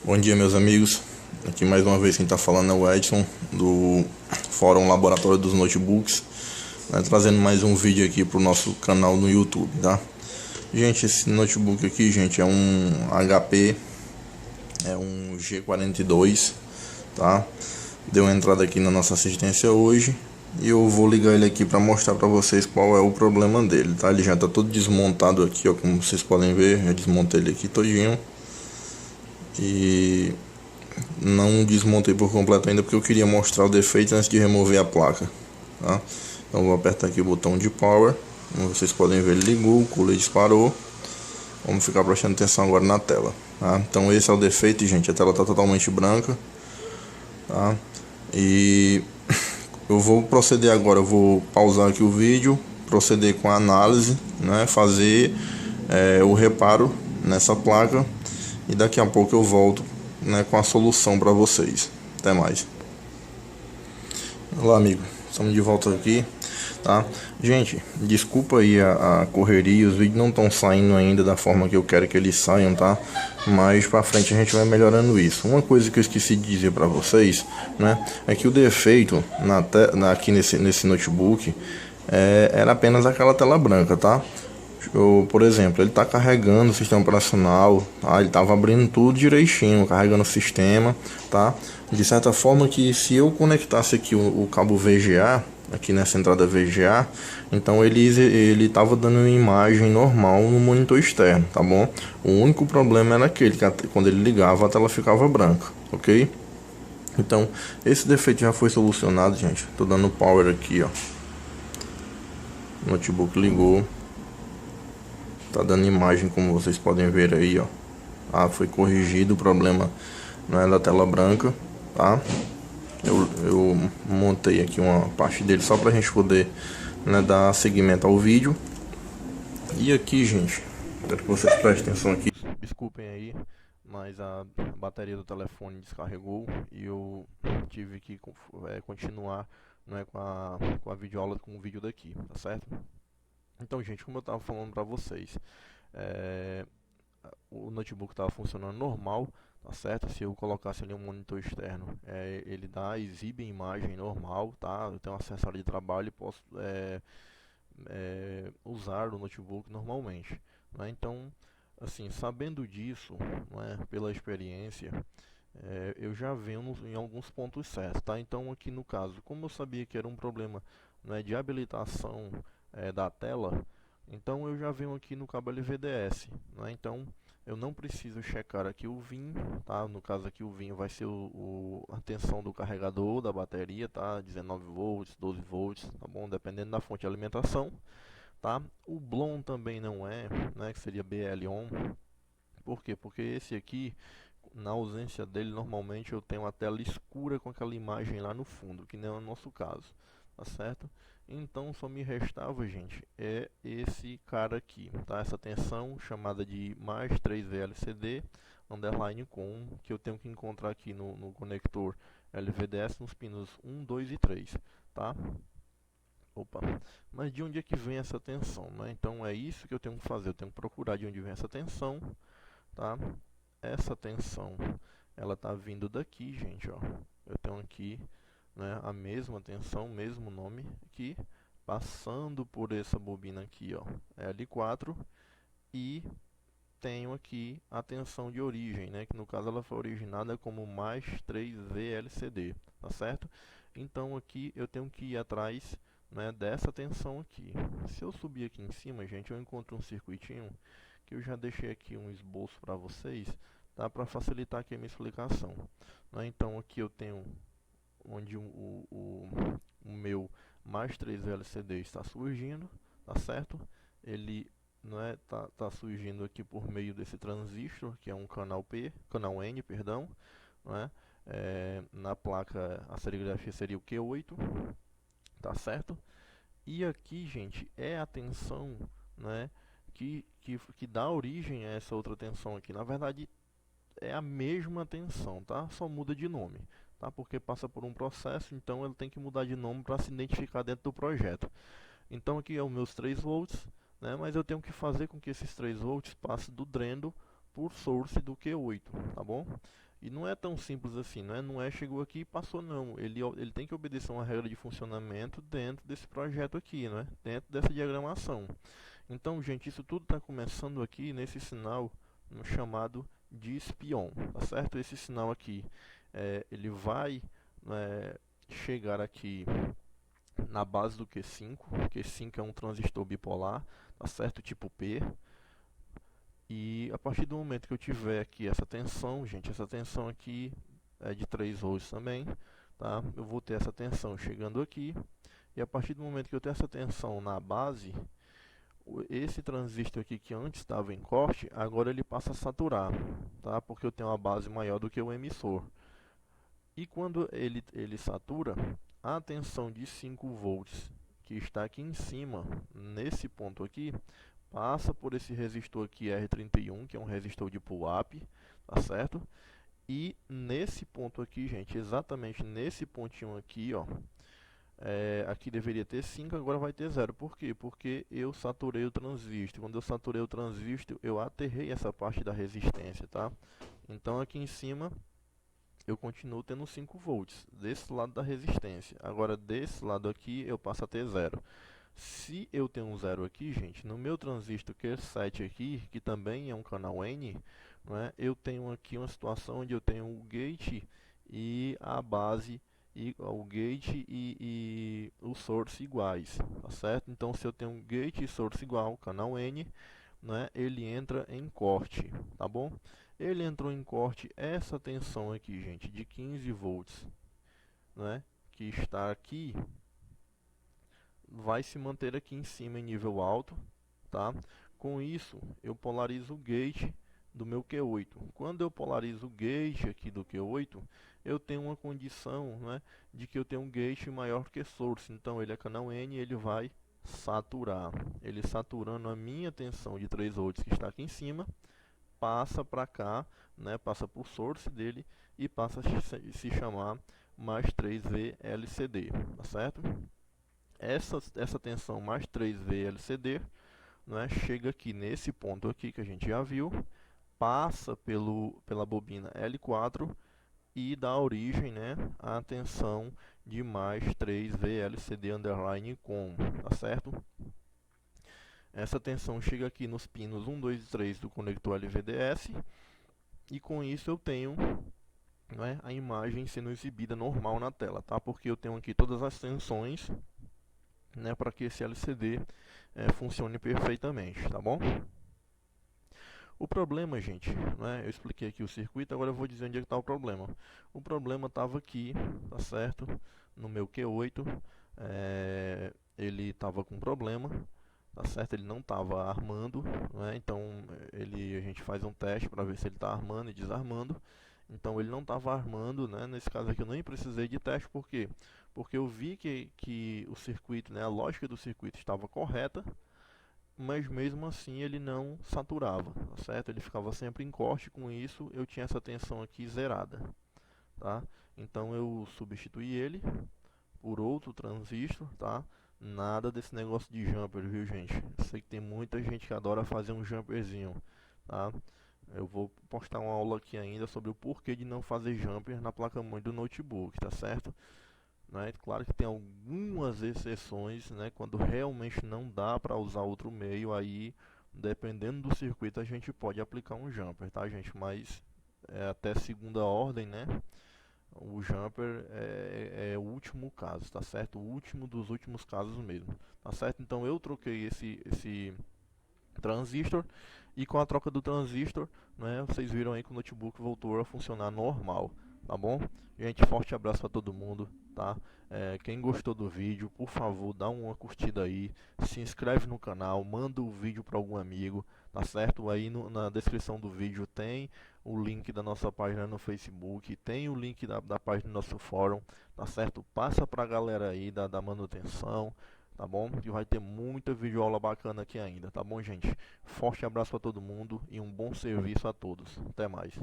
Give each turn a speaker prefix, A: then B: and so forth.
A: Bom dia, meus amigos. Aqui mais uma vez quem está falando é o Edson do Fórum Laboratório dos Notebooks, né, trazendo mais um vídeo aqui para o nosso canal no YouTube, tá? Gente, esse notebook aqui, gente, é um HP, é um G42, tá? Deu uma entrada aqui na nossa assistência hoje e eu vou ligar ele aqui para mostrar para vocês qual é o problema dele, tá? Ele já está todo desmontado aqui, ó, como vocês podem ver, eu desmontei ele aqui todinho e não desmontei por completo ainda porque eu queria mostrar o defeito antes de remover a placa, tá? Então vou apertar aqui o botão de power. Como vocês podem ver, ele ligou, o cooler disparou. Vamos ficar prestando atenção agora na tela, tá? Então esse é o defeito, gente. A tela está totalmente branca, tá? E eu vou proceder agora, eu vou pausar aqui o vídeo, proceder com a análise, né? Fazer o reparo nessa placa e daqui a pouco eu volto, né, com a solução para vocês. Até mais. Olá, amigo, estamos de volta aqui, tá? Gente, desculpa aí a correria, os vídeos não estão saindo ainda da forma que eu quero que eles saiam, tá? Mas pra frente a gente vai melhorando isso. Uma coisa que eu esqueci de dizer para vocês, né, é que o defeito aqui nesse notebook era apenas aquela tela branca, tá? Por exemplo, ele está carregando o sistema operacional, tá? Ele estava abrindo tudo direitinho, carregando o sistema, tá? De certa forma que se eu conectasse aqui o cabo VGA, aqui nessa entrada VGA, então ele estava dando uma imagem normal no monitor externo, tá bom? O único problema era aquele, que quando ele ligava a tela ficava branca, ok? Então, esse defeito já foi solucionado, gente. Tô dando power aqui, ó. O notebook ligou. Tá dando imagem, como vocês podem ver aí, ó. Foi corrigido o problema, não é da tela branca, tá? Eu montei aqui uma parte dele só pra gente poder, né, dar seguimento ao vídeo. E aqui, gente, quero que vocês prestem atenção aqui. Desculpem aí, mas a bateria do telefone descarregou e eu tive que continuar, né, com a videoaula, com o vídeo daqui, tá certo? Então, gente, como eu tava falando pra vocês, é, o notebook estava funcionando normal, tá certo? Se eu colocasse ali um monitor externo, ele exibe a imagem normal, tá? Eu tenho acesso ali de trabalho e posso usar o notebook normalmente, né? Então, assim, sabendo disso, né, pela experiência, eu já venho em alguns pontos certos, tá? Então, aqui no caso, como eu sabia que era um problema, né, de habilitação da tela, então eu já venho aqui no cabo LVDS, né? Então eu não preciso checar aqui o VIN, tá? No caso aqui o VIN vai ser a tensão do carregador da bateria, tá? 19 volts, 12 volts, tá bom? Dependendo da fonte de alimentação, tá? O BLOM também não é, né? Que seria BL-ON. Por quê? Porque esse aqui, na ausência dele, normalmente eu tenho a tela escura com aquela imagem lá no fundo, que não é o nosso caso, tá certo? Então só me restava, gente, esse cara aqui, tá? Essa tensão chamada de mais 3VLCD underline com, que eu tenho que encontrar aqui no conector LVDS nos pinos 1, 2 e 3, tá? Opa, mas de onde é que vem essa tensão, né? Então é isso que eu tenho que fazer, eu tenho que procurar de onde vem essa tensão, tá? Essa tensão, ela tá vindo daqui, gente, ó. Eu tenho aqui, né, a mesma tensão, mesmo nome aqui, passando por essa bobina aqui, ó, L4, e tenho aqui a tensão de origem, né, que no caso ela foi originada como mais 3VLCD, tá certo? Então aqui eu tenho que ir atrás, né, dessa tensão aqui. Se eu subir aqui em cima, gente, eu encontro um circuitinho que eu já deixei aqui um esboço para vocês, tá? Para facilitar aqui a minha explicação, né? Então aqui eu tenho onde o meu mais 3 LCD está surgindo, tá certo? Ele não é, tá surgindo aqui por meio desse transistor, que é um canal N, perdão, não é? Na placa a serigrafia seria o Q8, tá certo? E aqui, gente, é a tensão, né, que dá origem a essa outra tensão aqui. Na verdade, é a mesma tensão, tá? Só muda de nome, tá? Porque passa por um processo, então ele tem que mudar de nome para se identificar dentro do projeto. Então aqui é os meus 3 volts, né? Mas eu tenho que fazer com que esses 3 volts passem do dreno por source do Q8, tá bom? E não é tão simples assim, não é chegou aqui e passou não. Ele tem que obedecer uma regra de funcionamento dentro desse projeto aqui, dentro dessa diagramação. Então, gente, isso tudo está começando aqui nesse sinal no chamado de espion, tá certo? Esse sinal aqui, ele vai chegar aqui na base do Q5. Q5 é um transistor bipolar, tá certo? Tipo P. E a partir do momento que eu tiver aqui essa tensão, gente, essa tensão aqui é de 3 volts também, tá? Eu vou ter essa tensão chegando aqui. E a partir do momento que eu tenho essa tensão na base, esse transistor aqui que antes estava em corte, agora ele passa a saturar, tá? Porque eu tenho uma base maior do que o emissor. E quando ele satura, a tensão de 5 volts que está aqui em cima, nesse ponto aqui, passa por esse resistor aqui R31, que é um resistor de pull-up, tá certo? E nesse ponto aqui, gente, exatamente nesse pontinho aqui, ó, aqui deveria ter 5, agora vai ter 0. Por quê? Porque eu saturei o transistor. Quando eu saturei o transistor, eu aterrei essa parte da resistência, tá? Então aqui em cima eu continuo tendo 5 volts desse lado da resistência. Agora desse lado aqui eu passo a ter 0. Se eu tenho um 0 aqui, gente, no meu transistor Q7 aqui, que também é um canal N, eu tenho aqui uma situação onde eu tenho o gate e a base, e o gate e o source iguais, tá certo? Então se eu tenho um gate e source igual, canal N, ele entra em corte, tá bom? Ele entrou em corte, essa tensão aqui, gente, de 15 volts, que está aqui, vai se manter aqui em cima em nível alto, tá? Com isso, eu polarizo o gate do meu Q8. Quando eu polarizo o gate aqui do Q8, eu tenho uma condição, de que eu tenho um gate maior que source. Então, ele é canal N e ele vai saturar. Ele saturando a minha tensão de 3 volts que está aqui em cima, passa para cá, passa por source dele e passa a se chamar mais 3V LCD, tá certo? Essa tensão mais 3V LCD, chega aqui nesse ponto aqui que a gente já viu, passa pela bobina L4 e dá origem, à tensão de mais 3V LCD underline com, tá certo? Essa tensão chega aqui nos pinos 1, 2 e 3 do conector LVDS e com isso eu tenho a imagem sendo exibida normal na tela, tá? Porque eu tenho aqui todas as tensões, para que esse LCD funcione perfeitamente, tá bom? O problema, gente, eu expliquei aqui o circuito, agora eu vou dizer onde é que está o problema. O problema estava aqui, tá certo? No meu Q8, ele estava com problema, tá certo? Ele não estava armando, então a gente faz um teste para ver se ele está armando e desarmando. Então ele não estava armando, nesse caso aqui eu nem precisei de teste, por quê? Porque eu vi que o circuito, a lógica do circuito estava correta, mas mesmo assim ele não saturava, tá certo? Ele ficava sempre em corte, com isso eu tinha essa tensão aqui zerada, tá? Então eu substituí ele por outro transistor, tá? Nada desse negócio de jumper, viu, gente? Eu sei que tem muita gente que adora fazer um jumperzinho, tá? Eu vou postar uma aula aqui ainda sobre o porquê de não fazer jumper na placa-mãe do notebook, tá certo? Claro que tem algumas exceções, quando realmente não dá para usar outro meio, aí, dependendo do circuito, a gente pode aplicar um jumper, tá, gente? Mas até segunda ordem, o jumper é o último caso, tá certo? O último dos últimos casos mesmo, tá certo? Então eu troquei esse transistor e com a troca do transistor, vocês viram aí que o notebook voltou a funcionar normal, tá bom? Gente, forte abraço para todo mundo, tá? Quem gostou do vídeo, por favor, dá uma curtida aí, se inscreve no canal, manda o vídeo para algum amigo, tá certo? Aí na descrição do vídeo tem o link da nossa página no Facebook, tem o link da página do nosso fórum, tá certo? Passa pra galera aí da manutenção, tá bom? Que vai ter muita videoaula bacana aqui ainda, tá bom, gente? Forte abraço para todo mundo e um bom serviço a todos. Até mais.